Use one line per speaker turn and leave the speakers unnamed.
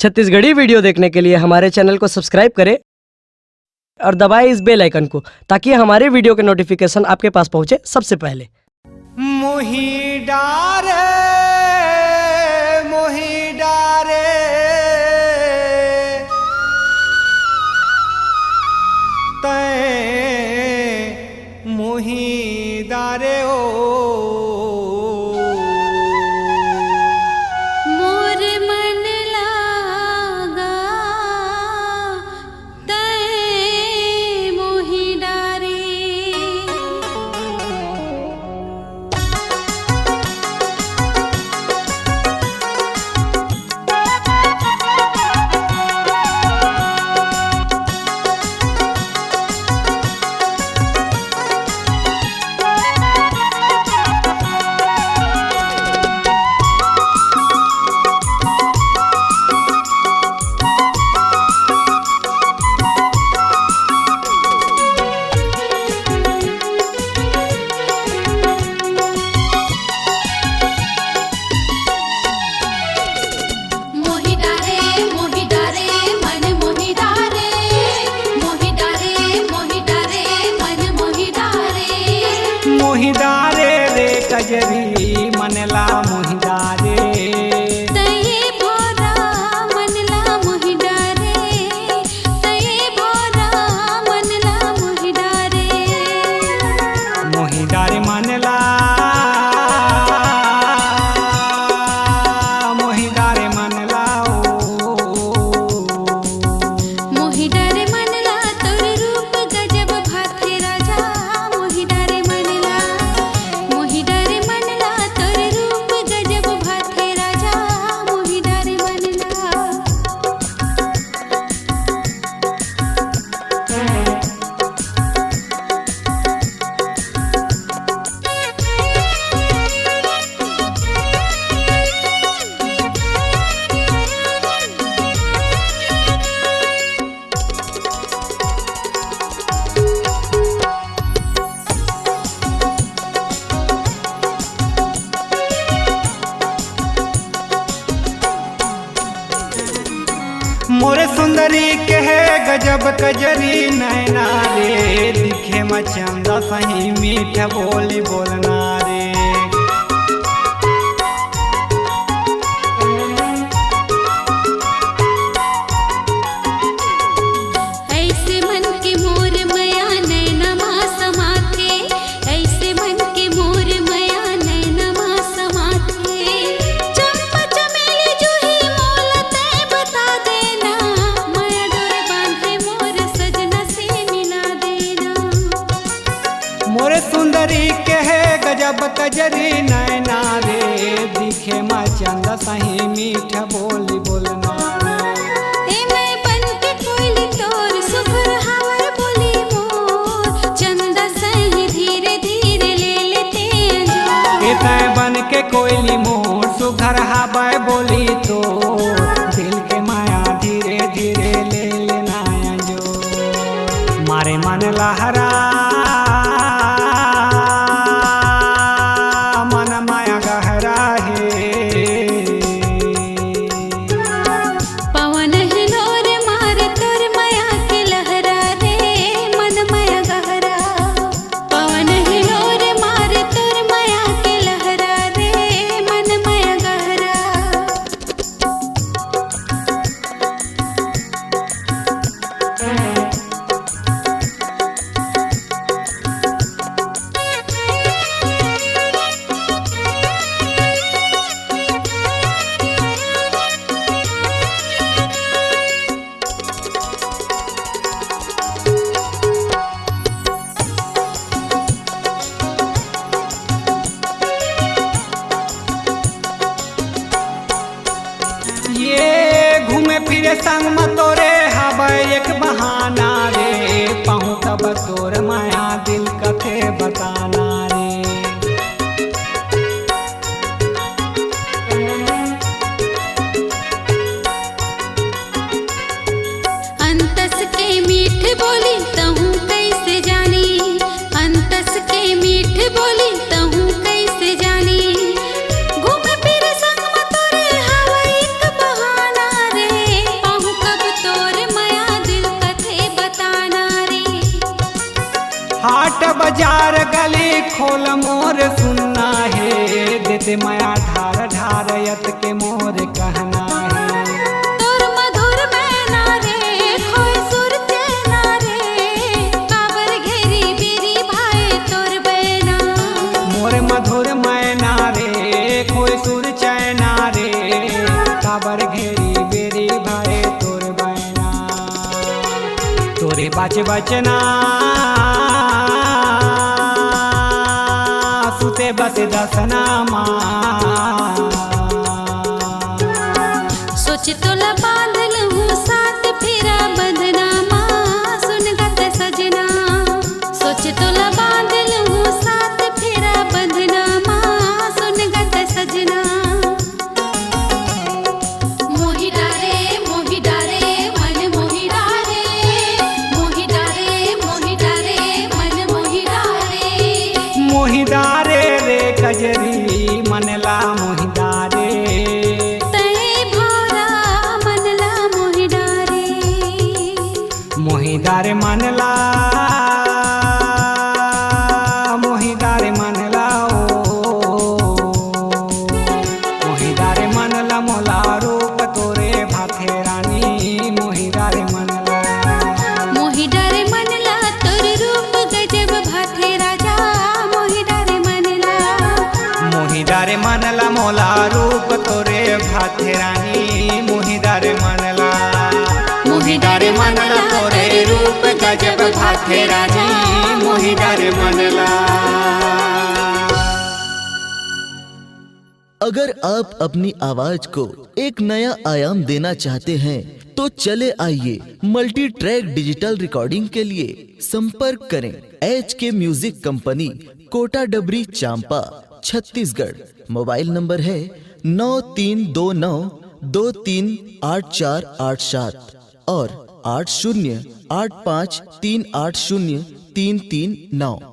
Chhattisgarhi video देखने के लिए हमारे चैनल को सब्सक्राइब करें और दबाएं इस बेल आइकन को ताकि हमारे वीडियो के नोटिफिकेशन आपके पास पहुंचे सबसे पहले।
मोही डारे तै मोही डारे ओ
मोर मन लागा तै मोहि डारे।
मोहिदारे रे कजरी मनला मोहिदारे
तये भोरा मनला मोहि डारे, तये भोरा मनला मोहि डारे।
मोहिदारे मनला मोहिदारे मनला
मोहि डारे मनला तोर रूप गजब भाथे राजा। मोहि डारे मनला, मोहि डारे मनला तोर रूप गजब भाथे राजा। मोहि डारे मनला।
मोरे सुंदरी के है गजब कजरी नैना रे दिखे मचंदा सही मीठ बोली बोलना रे।
ऐसे मन के मोर मया नैना मा समाथे, ऐसे मन के मोर मया नैना मा समाथे। चंपा चमेली जूही मोल तै बता देना, माया डोर बांधे मोर सजना से मिला देना।
मोरे सुंदरी के है गजब कजरी नैना रे दिखे मचंदा सही मीठ बोली बोलना रे।
ए मैं बन के कोयली तोर सुघर हावर बोली मोर, चंदा सही धीरे धीरे ले लेते अंजोर।
तै बन के कोयली मोर सुघर हवाय बोली तो दिल के माया धीरे धीरे ले लेना जो मारे मन लहरा मन माया गहरा है।
पवन हिलोर मारे तोर माया के लहरा रे मन माया गहरा। पवन हिलोर मारे तोर माया के लहरा रे मन माया गहरा।
ये घूमे फिरे संग में तोरे हवाय एक बहाना रे पाहू तब तोर माया दिल कथे बताना रे।
अंतस के मीठ बोली तहूँ कैसे जानी, अंतस के मीठ बोली तहूँ कैसे जानी। घूम फिर संग में तोरे हवा एक बहाना रे
खोल मोर सुनना है, देते माया ढार ढारयत के मोर कहना है।
तोर मधुर मैना रे खोय सुर चैना रे, काबर घेरी बेरी भाई तोर बैना।
मोर मधुर मैना रे खोय सुर चैना रे, काबर घेरी बेरी भाई तोर बैना। तोरे बाच बचना सुते बस दसना माँ,
सोच तोला बांधल हूँ साथ फेरा बंधना माँ, सुन गत सजना। सोच तोला बांधल हूँ साथ फेरा बंधना माँ, सुन गत सजना। मोहि डारे मन मोहि डारे, मोहि डारे मन मोहि डारे।
मोहिदारे रे कजरी मनला मोहिदारे,
तय भौरा मनला मोहि डारे।
मोहिदारे मनला मोहिदारे मनला ओ, मोहिदारे मनला मोला रूप तोरे भाथे रानी, मोहिदारे मनला।
मोहि डारे मनला तोर रूप गजब भाथे राजा, मोहि डारे मनला।
मोहिदारे मनला मोला रूप तोरे भाथे रानी, मोहिदारे मनला। मोहिदारे मनला तोरे रूप गजब भाथे रानी, मोहिदारे मनला।
अगर आप अपनी आवाज को एक नया आयाम देना चाहते हैं तो चले आइए मल्टी ट्रैक डिजिटल रिकॉर्डिंग के लिए संपर्क करें HK म्यूजिक कंपनी, कोटा डबरी, चांपा, छत्तीसगढ़। मोबाइल नंबर है 9329238487 और 8085380339।